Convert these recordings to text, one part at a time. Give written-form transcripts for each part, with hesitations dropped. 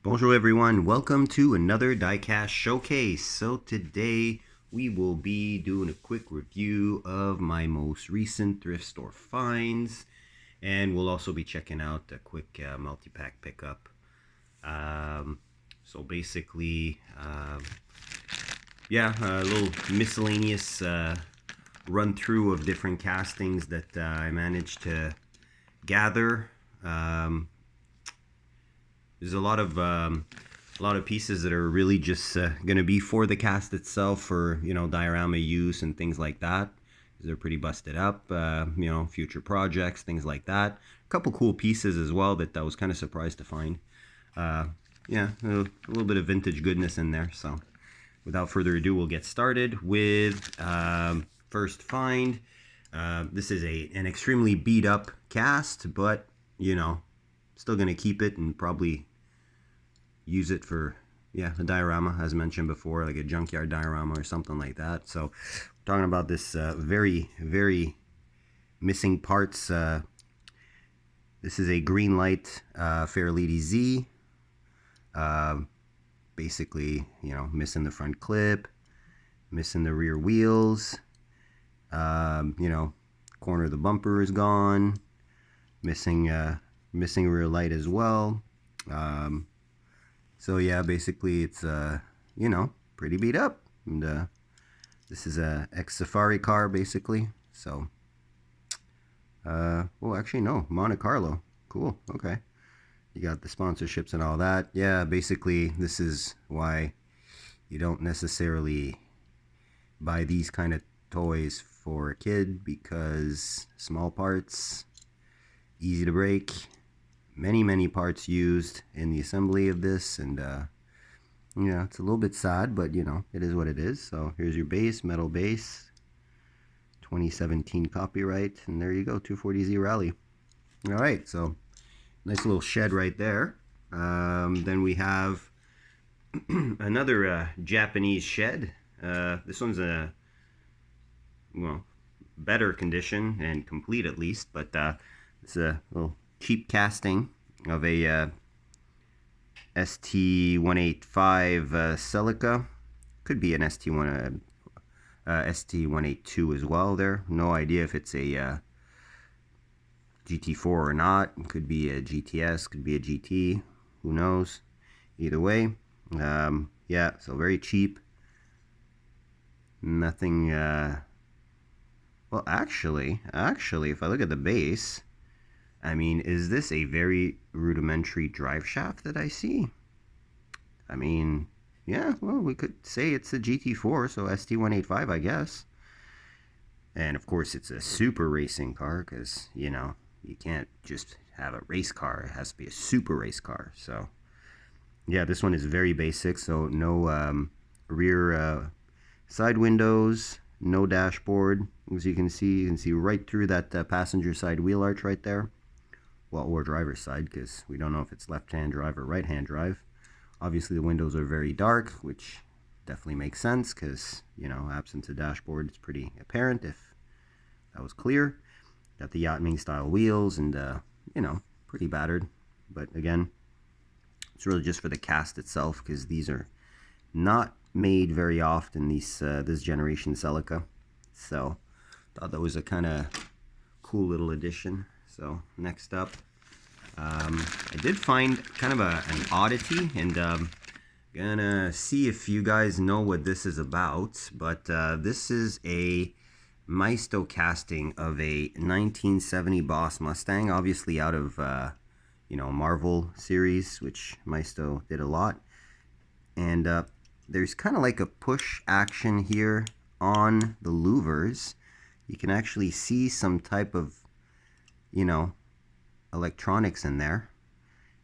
Bonjour everyone, welcome to another diecast showcase. So today we will be doing a quick review of my most recent thrift store finds, and we'll also be checking out a quick multi-pack pickup. So basically, a little miscellaneous run through of different castings that I managed to gather. There's a lot of pieces that are really just going to be for the cast itself, for diorama use and things like that. They're pretty busted up, future projects, things like that. A couple cool pieces as well that I was kind of surprised to find. A little bit of vintage goodness in there. So without further ado, we'll get started with first find. This is an extremely beat up cast, but still going to keep it and probably use it for a diorama, as mentioned before, like a junkyard diorama or something like that. So we're talking about this very missing parts. This is a green light Fairlady Z. Basically, missing the front clip, missing the rear wheels, corner of the bumper is gone, missing rear light as well. So yeah, basically it's pretty beat up, and this is a ex-Safari car basically. So well, actually no, Monte Carlo. Cool. Okay, you got the sponsorships and all that. Yeah, basically this is why you don't necessarily buy these kind of toys for a kid, because small parts, easy to break, many parts used in the assembly of this, and it's a little bit sad, but it is what it is. So here's your base, metal base, 2017 copyright, and there you go, 240Z Rally. All right, so nice little shed right there. Then we have another Japanese shed. This one's a better condition and complete at least, but it's a little cheap casting of a ST185 Celica. Could be an ST182 as well there. No idea if it's a GT4 or not. It could be a GTS, could be a GT. Who knows? Either way, so very cheap. Nothing. Well, actually, if I look at the base, I mean, is this a very rudimentary drive shaft that I see? I mean, yeah, well, we could say it's a GT4, so ST185, I guess. And of course, it's a super racing car, because, you can't just have a race car. It has to be a super race car. So, yeah, this one is very basic. So, no rear side windows, no dashboard. As you can see right through that passenger side wheel arch right there. Well, or driver's side, because we don't know if it's left-hand drive or right-hand drive. Obviously, the windows are very dark, which definitely makes sense, because, absence of dashboard, it's pretty apparent if that was clear. Got the Yachtming style wheels, and, pretty battered. But again, it's really just for the cast itself, because these are not made very often, this generation Celica. So, thought that was a kind of cool little addition. So next up, I did find kind of an oddity, and gonna see if you guys know what this is about. But this is a Maisto casting of a 1970 Boss Mustang, obviously out of Marvel series, which Maisto did a lot. And there's kind of like a push action here on the louvers. You can actually see some type of electronics in there.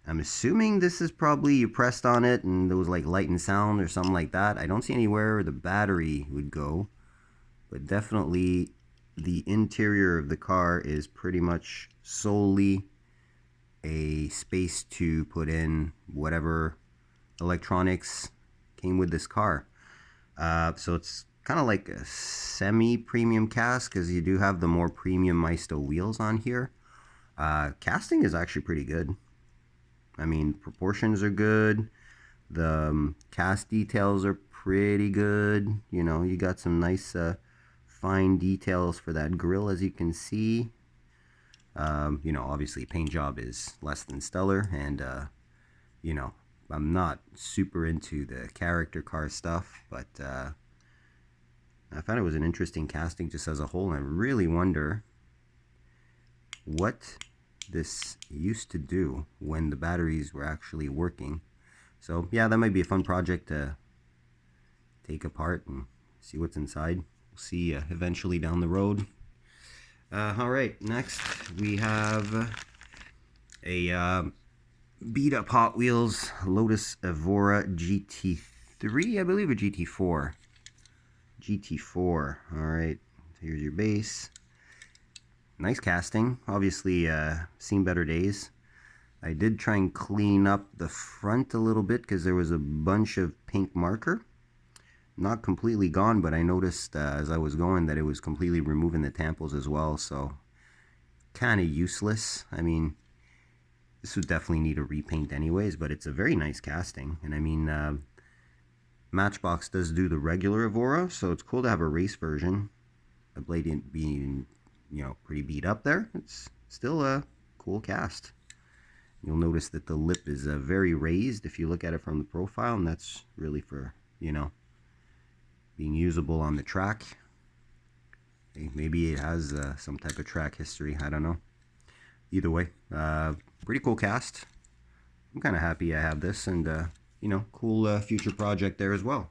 I'm assuming this is probably you pressed on it and there was like light and sound or something like that. I don't see anywhere where the battery would go, but definitely the interior of the car is pretty much solely a space to put in whatever electronics came with this car. So it's kind of like a semi-premium cast, because you do have the more premium Maisto wheels on here. Casting is actually pretty good. I mean, proportions are good. The cast details are pretty good. You know, you got some nice fine details for that grill, as you can see. You know, obviously paint job is less than stellar, and you know, I'm not super into the character car stuff, but I thought it was an interesting casting just as a whole, and I really wonder what this used to do when the batteries were actually working. So yeah, that might be a fun project to take apart and see what's inside. We'll see eventually down the road. All right, next we have a beat up Hot Wheels Lotus Evora GT3, I believe, or GT4. GT4. All right, here's your base. Nice casting. Obviously, seen better days. I did try and clean up the front a little bit because there was a bunch of pink marker. Not completely gone, but I noticed as I was going that it was completely removing the tampos as well. So kind of useless. I mean, this would definitely need a repaint anyways, but it's a very nice casting. And I mean, Matchbox does do the regular Evora, so it's cool to have a race version. The blade being, you know, pretty beat up there. It's still a cool cast. You'll notice that the lip is very raised if you look at it from the profile, and that's really for, you know, being usable on the track. Maybe it has some type of track history, I don't know. Either way, pretty cool cast. I'm kind of happy I have this, and you know, cool future project there as well.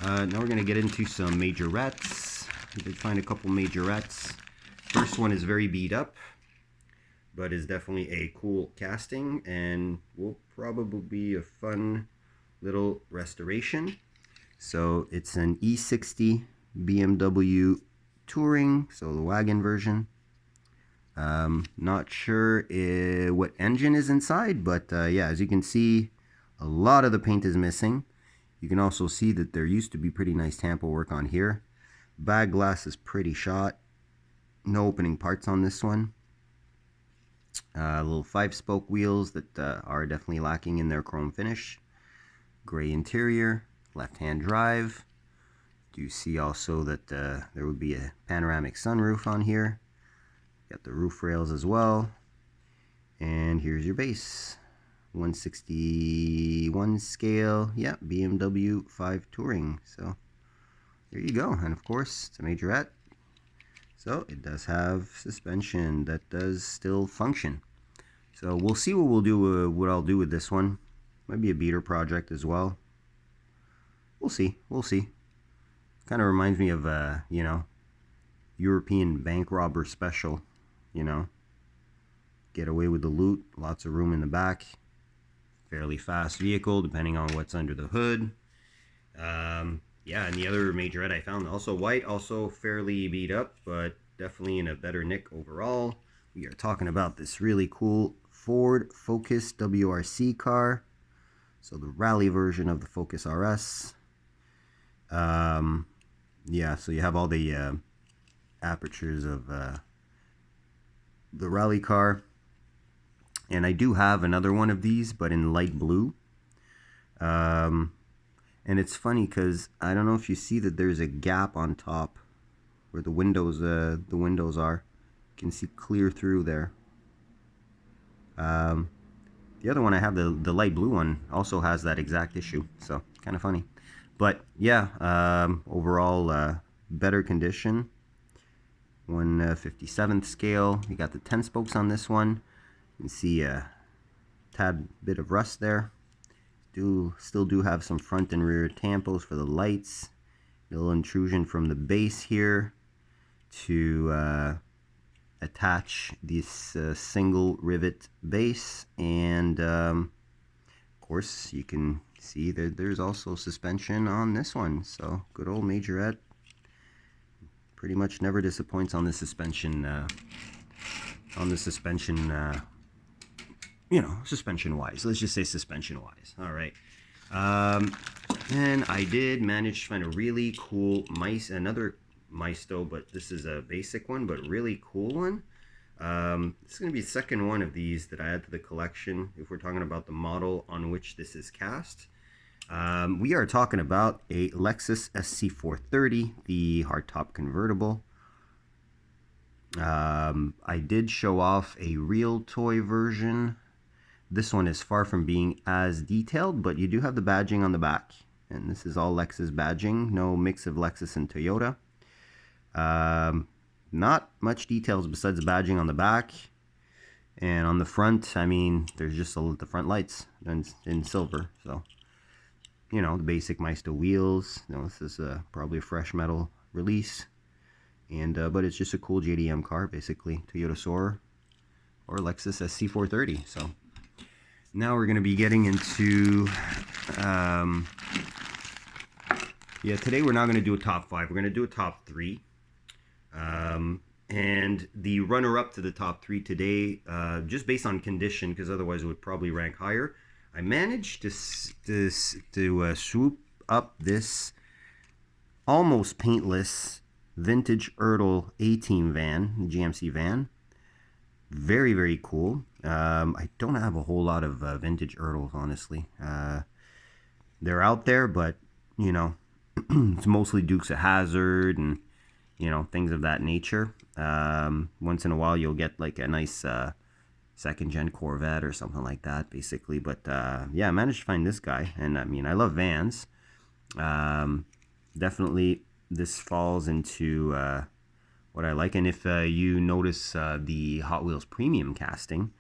Now we're going to get into some majorettes. I did find a couple majorettes. First one is very beat up, but is definitely a cool casting, and will probably be a fun little restoration. So it's an E60 BMW Touring, so the wagon version. Not sure what engine is inside, but yeah, as you can see, a lot of the paint is missing. You can also see that there used to be pretty nice tampo work on here. Bag glass is pretty shot. No opening parts on this one. Little 5-spoke wheels that are definitely lacking in their chrome finish. Gray interior, left-hand drive. Do you see also that there would be a panoramic sunroof on here. Got the roof rails as well. And here's your base. 161 scale. Yeah, BMW 5 Touring. So there you go. And of course, it's a majorette. So it does have suspension that does still function. So we'll see what we'll do. What I'll do with this one. Might be a beater project as well. We'll see. We'll see. Kind of reminds me of you know, European bank robber special. You know, get away with the loot. Lots of room in the back. Fairly fast vehicle, depending on what's under the hood. Yeah, and the other majorette I found also white, also fairly beat up, but definitely in a better nick overall. We are talking about this really cool Ford Focus WRC car. So the rally version of the Focus RS. Yeah, so you have all the apertures of the rally car. And I do have another one of these, but in light blue. And it's funny because I don't know if you see that there's a gap on top where the windows are. You can see clear through there. The other one I have, the light blue one, also has that exact issue. So kind of funny. But yeah, overall better condition. 1/57th scale. You got the 10 spokes on this one. You can see a tad bit of rust there. Still do have some front and rear tampos for the lights. A little intrusion from the base here to attach this single rivet base, and of course you can see that there's also suspension on this one. So good old majorette. Pretty much never disappoints on the suspension. You know, suspension-wise. Let's just say suspension-wise. All right. And I did manage to find a really cool another Maisto, but this is a basic one, but really cool one. This is going to be the second one of these that I add to the collection if we're talking about the model on which this is cast. We are talking about a Lexus SC430, the hardtop convertible. I did show off a real toy version. This one is far from being as detailed, but you do have the badging on the back. And this is all Lexus badging, no mix of Lexus and Toyota. Not much details besides the badging on the back. And on the front, I mean, there's just the front lights in silver. So, you know, the basic Meister wheels. You know, this is probably a fresh metal release. And but it's just a cool JDM car, basically. Toyota Soarer or Lexus SC430. So now we're going to be getting into... yeah, today we're not going to do a top 5. We're going to do a top 3. And the runner-up to the top 3 today, just based on condition, because otherwise it would probably rank higher, I managed to swoop up this almost paintless vintage Ertl A-Team van, GMC van. Very, very cool. I don't have a whole lot of vintage Ertls, honestly. They're out there, but, you know, it's mostly Dukes of Hazzard and, you know, things of that nature. Once in a while you'll get like a nice second-gen Corvette or something like that, basically. But yeah, I managed to find this guy, and I mean, I love vans. Definitely this falls into what I like. And if you notice the Hot Wheels premium casting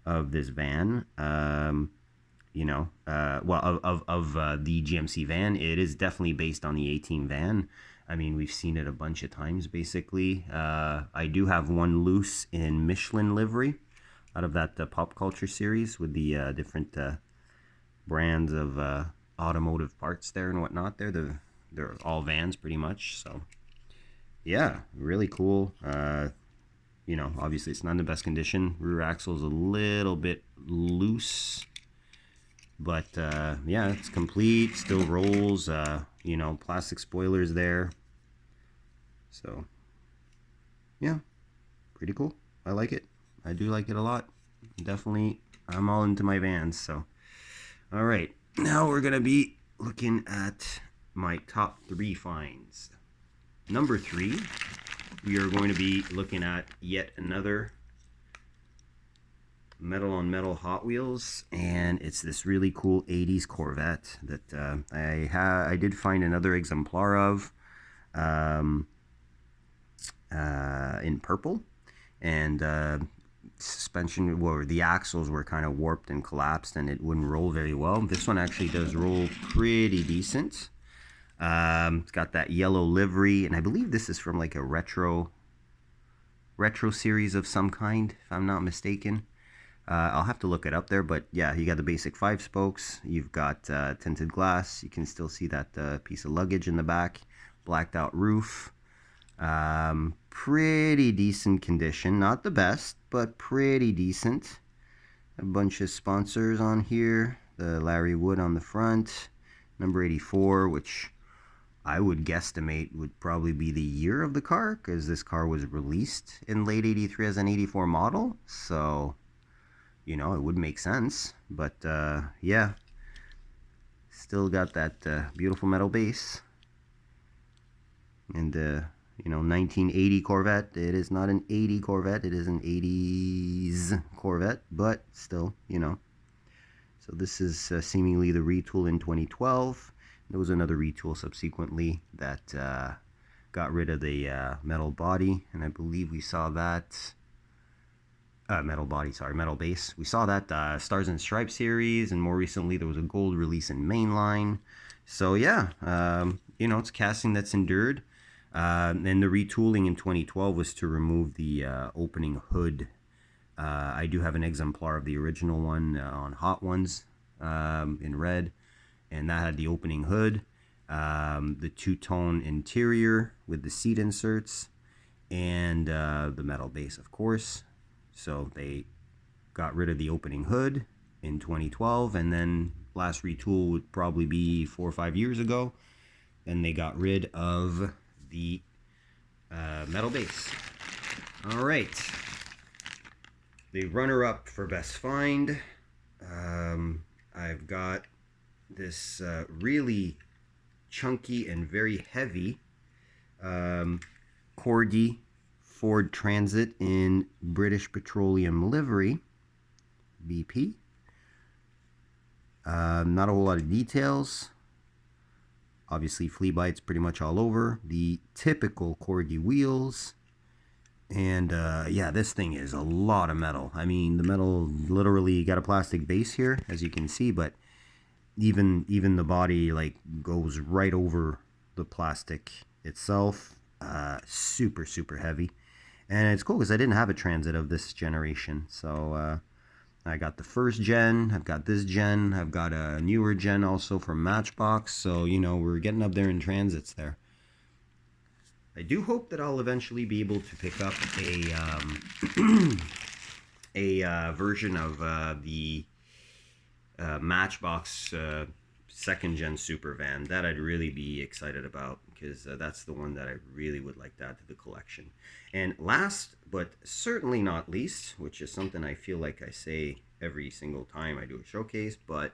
of this van, you know, well, of the GMC van, it is definitely based on the A-Team van. I mean, we've seen it a bunch of times, basically. I do have one loose in Michelin livery out of that pop culture series with the different brands of automotive parts there and whatnot there. They're all vans pretty much. So, yeah, really cool. You know, obviously it's not in the best condition. Rear axle is a little bit loose. But, yeah, it's complete. Still rolls. You know, plastic spoilers there. So, yeah, pretty cool. I like it. I do like it a lot. Definitely, I'm all into my vans. So, all right. Now we're going to be looking at my top 3 finds. Number 3, we are going to be looking at yet another metal on metal Hot Wheels, and it's this really cool 80s Corvette that I did find another exemplar of in purple, and suspension, well, the axles were kind of warped and collapsed and it wouldn't roll very well. This one actually does roll pretty decent. It's got that yellow livery, and I believe this is from like a retro series of some kind, if I'm not mistaken. I'll have to look it up there, but yeah, you got the basic 5 spokes. You've got tinted glass. You can still see that piece of luggage in the back. Blacked out roof. Pretty decent condition. Not the best, but pretty decent. A bunch of sponsors on here. The Larry Wood on the front. Number 84, which I would guesstimate would probably be the year of the car, because this car was released in late 83 as an 84 model. So, you know, it would make sense. But yeah, still got that beautiful metal base. And you know, 1980 Corvette. It is not an 80 Corvette, it is an 80s Corvette, but still, you know. So this is seemingly the retool in 2012. There was another retool subsequently that got rid of the metal body, and I believe we saw that metal base. We saw that Stars and Stripes series, and more recently there was a gold release in Mainline. So yeah, you know, it's casting that's endured. And the retooling in 2012 was to remove the opening hood. I do have an exemplar of the original one on Hot Ones in red, and that had the opening hood, the two-tone interior with the seat inserts, and the metal base, of course. So they got rid of the opening hood in 2012, and then last retool would probably be 4 or 5 years ago, and they got rid of the metal base. All right, the runner-up for best find. I've got this really chunky and very heavy Corgi Ford Transit in British Petroleum livery, BP. Not a whole lot of details. Obviously, flea bites pretty much all over. The typical Corgi wheels. And yeah, this thing is a lot of metal. I mean, the metal literally got a plastic base here, as you can see, but even the body like goes right over the plastic itself. Super, super heavy. And it's cool because I didn't have a Transit of this generation. So I got the first gen, I've got this gen, I've got a newer gen also from Matchbox. So, you know, we're getting up there in Transits there. I do hope that I'll eventually be able to pick up a version of the Matchbox second gen super van. That I'd really be excited about, because that's the one that I really would like to add to the collection. And last but certainly not least, which is something I feel like I say every single time I do a showcase, but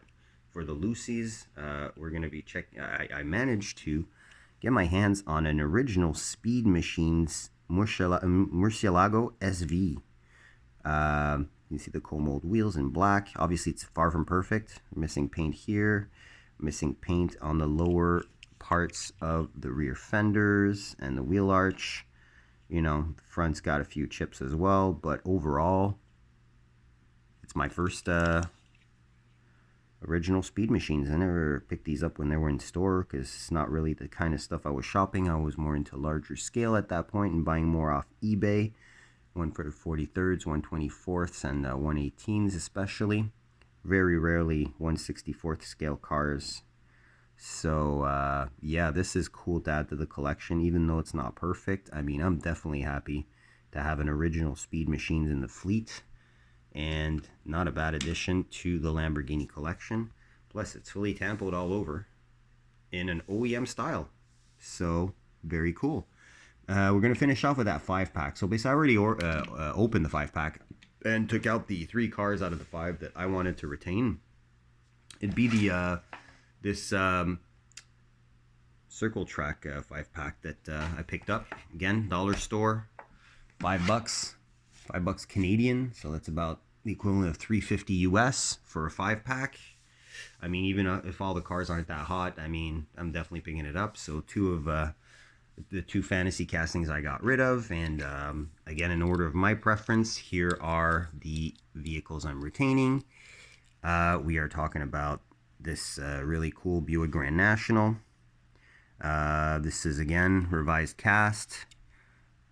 for the Lucy's, we're going to be checking. I managed to get my hands on an original Speed Machines Murcielago SV. You see the coal mold wheels in black. Obviously, it's far from perfect. Missing paint here. Missing paint on the lower parts of the rear fenders and the wheel arch. You know, the front's got a few chips as well. But overall, it's my first original Speed Machines. I never picked these up when they were in store because it's not really the kind of stuff I was shopping. I was more into larger scale at that point and buying more off eBay. One for the 43rds, 124ths, and 118s especially. Very rarely 1/64th scale cars. So yeah, this is cool to add to the collection, even though it's not perfect. I mean, I'm definitely happy to have an original Speed Machines in the fleet, and not a bad addition to the Lamborghini collection. Plus, it's fully tampoed all over in an OEM style. So very cool. We're going to finish off with that 5-pack. So basically, I already opened the 5-pack and took out the 3 cars out of the 5 that I wanted to retain. It'd be the this Circle Track 5-pack that I picked up. Again, dollar store, $5, $5 Canadian. So that's about the equivalent of $3.50 US for a 5-pack. I mean, even if all the cars aren't that hot, I mean, I'm definitely picking it up. So two of the 2 fantasy castings I got rid of. And again, in order of my preference, here are the vehicles I'm retaining. We are talking about this really cool Buick Grand National. This is, again, revised cast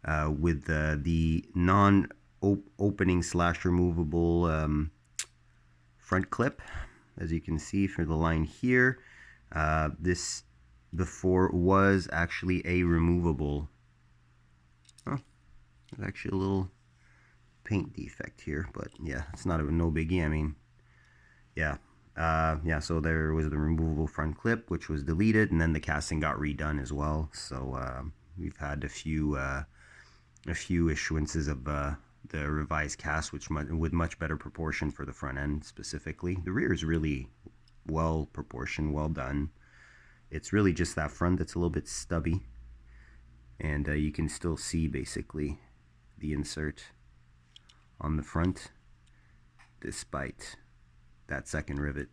with the non-opening / removable front clip, as you can see for the line here. This before was actually a removable. Oh, there's actually a little paint defect here, but yeah, it's not no biggie. I mean, yeah, yeah. So there was the removable front clip, which was deleted, and then the casting got redone as well. So we've had a few issuances of the revised cast, which with much better proportion for the front end specifically. The rear is really well proportioned, well done. It's really just that front that's a little bit stubby, and you can still see basically the insert on the front despite that second rivet.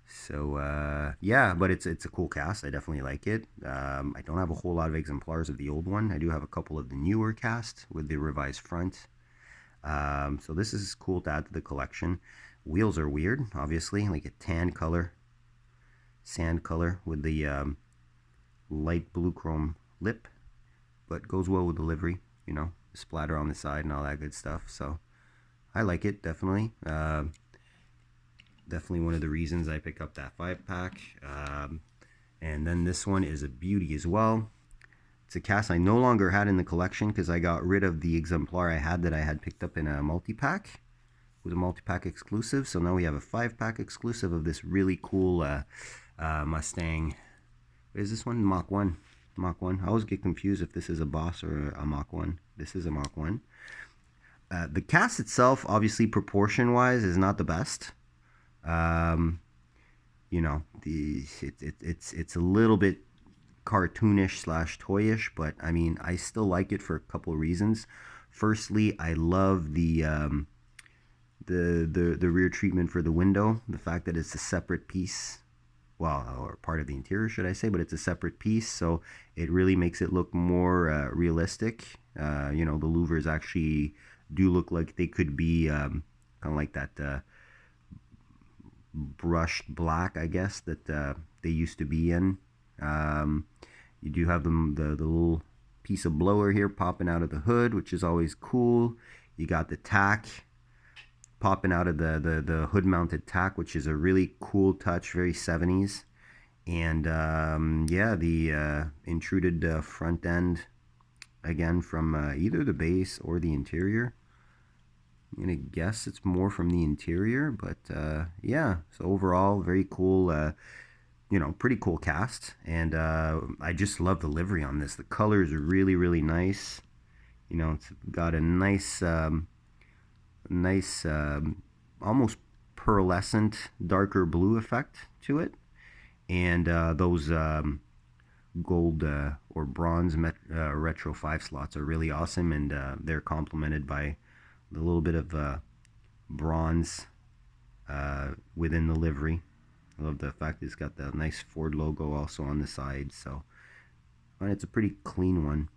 So yeah, but it's a cool cast. I definitely like it. I don't have a whole lot of exemplars of the old one. I do have a couple of the newer cast with the revised front. So this is cool to add to the collection. Wheels are weird, obviously, like a tan color, sand color with the light blue chrome lip, but goes well with the livery, you know, splatter on the side and all that good stuff. So I like it, definitely. Definitely one of the reasons I pick up that 5-pack. And then this one is a beauty as well. It's a cast I no longer had in the collection because I got rid of the exemplar I had that I had picked up in a multi-pack. It was a multi-pack exclusive. So now we have a 5-pack exclusive of this really cool Mustang. What is this one? Mach 1. Mach 1. I always get confused if this is a Boss or a Mach 1. This is a Mach 1. The cast itself, obviously, proportion-wise, is not the best. Um, it's a little bit cartoonish slash toyish, but I mean, I still like it for a couple of reasons. Firstly, I love the rear treatment for the window, the fact that it's a separate piece, well, or part of the interior, should I say, but it's a separate piece, so it really makes it look more realistic. The louvers actually do look like they could be kind of like that brushed black, I guess, that they used to be in. Um, you do have the little piece of blower here popping out of the hood, which is always cool. You got the tack popping out of the hood mounted tack, which is a really cool touch, very 70s. And yeah, the intruded front end, again, from either the base or the interior. I'm gonna guess it's more from the interior, but yeah, so overall, very cool, pretty cool cast. And I just love the livery on this. The color is really, really nice. It's got a nice, almost pearlescent, darker blue effect to it. And those gold or bronze retro 5 slots are really awesome, and they're complemented by the little bit of bronze within the livery. I love the fact it's got the nice Ford logo also on the side. So, and it's a pretty clean one.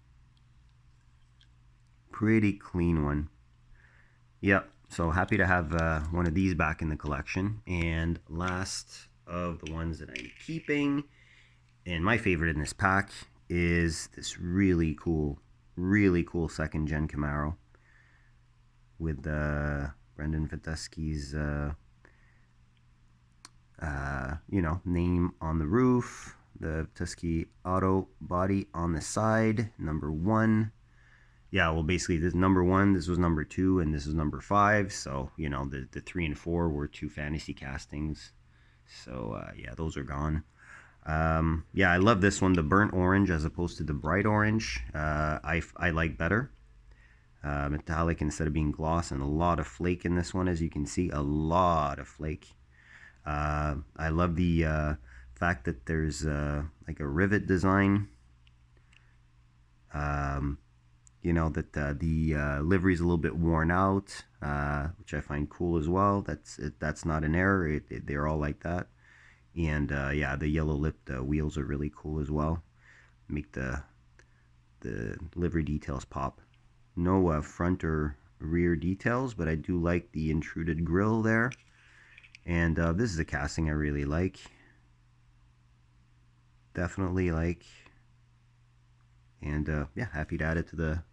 Pretty clean one. Yep. So happy to have one of these back in the collection. And last of the ones that I'm keeping, and my favorite in this pack, is this really cool second gen Camaro with Brendan Fidesky's name on the roof, the Tusky Auto body on the side, number 1. Yeah, well, basically, this number 1, this was number 2, and this is number 5. So, the 3 and 4 were 2 fantasy castings. So, yeah, those are gone. Yeah, I love this one, the burnt orange as opposed to the bright orange. I like better. Metallic instead of being gloss, and a lot of flake in this one, as you can see, a lot of flake. I love the fact that there's like a rivet design. That the livery is a little bit worn out, which I find cool as well. That's not an error. They're all like that. And yeah, the yellow lipped wheels are really cool as well. Make the livery details pop. No front or rear details, but I do like the intruded grille there. And this is a casting I really like. Definitely like. And yeah, happy to add it to the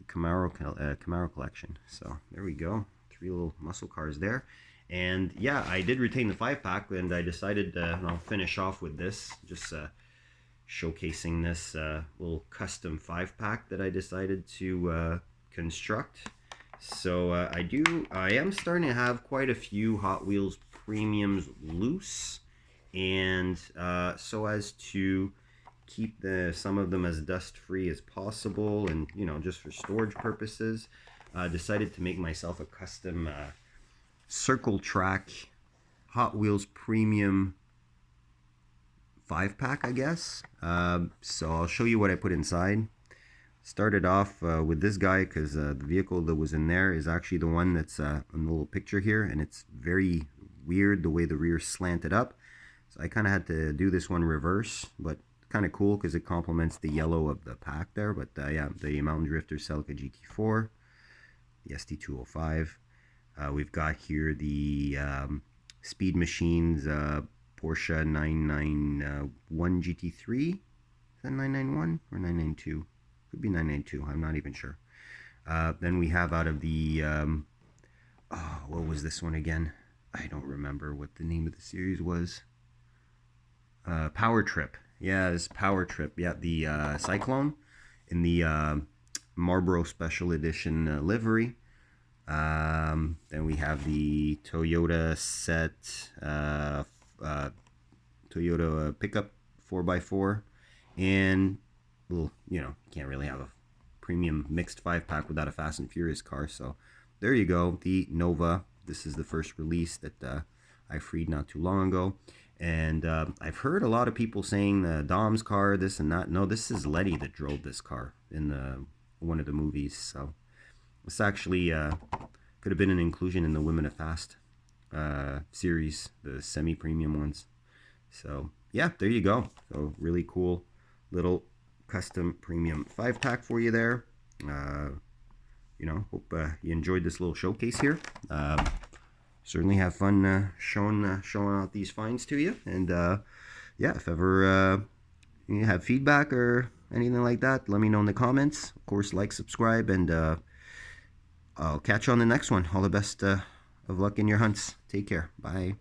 Camaro collection. So there we go. 3 little muscle cars there. And yeah, I did retain the 5-pack, and I decided I'll finish off with this, just showcasing this little custom 5-pack that I decided to construct. So I am starting to have quite a few Hot Wheels premiums loose, and so as to keep some of them as dust free as possible, and just for storage purposes, decided to make myself a custom circle track Hot Wheels premium 5-pack, I guess. So I'll show you what I put inside. Started off with this guy because the vehicle that was in there is actually the one that's in the little picture here, and it's very weird the way the rear slanted up. So I kind of had to do this one reverse, but kind of cool because it complements the yellow of the pack there. But yeah, the Mountain Drifter Celica GT4, the ST205. We've got here the Speed Machines Porsche 991 GT3. Is that 991 or 992? Could be 992. I'm not even sure. Then we have out of the what was this one again? I don't remember what the name of the series was. Power Trip. Yeah, this Power Trip. Yeah, the Cyclone in the Marlboro Special Edition livery. Then we have the Toyota set, Toyota pickup 4x4, and well, can't really have a premium mixed 5-pack without a Fast and Furious car. So there you go, the Nova. This is the first release that I freed not too long ago. And I've heard a lot of people saying Dom's car, this and that. No, this is Letty that drove this car in one of the movies. So this actually could have been an inclusion in the Women of Fast series, the semi-premium ones. So yeah, there you go. So really cool little custom premium 5-pack for you there. Hope you enjoyed this little showcase here. Certainly have fun showing out these finds to you. And yeah, if ever you have feedback or anything like that, let me know in the comments. Of course, like, subscribe, and I'll catch you on the next one. All the best of luck in your hunts. Take care. Bye.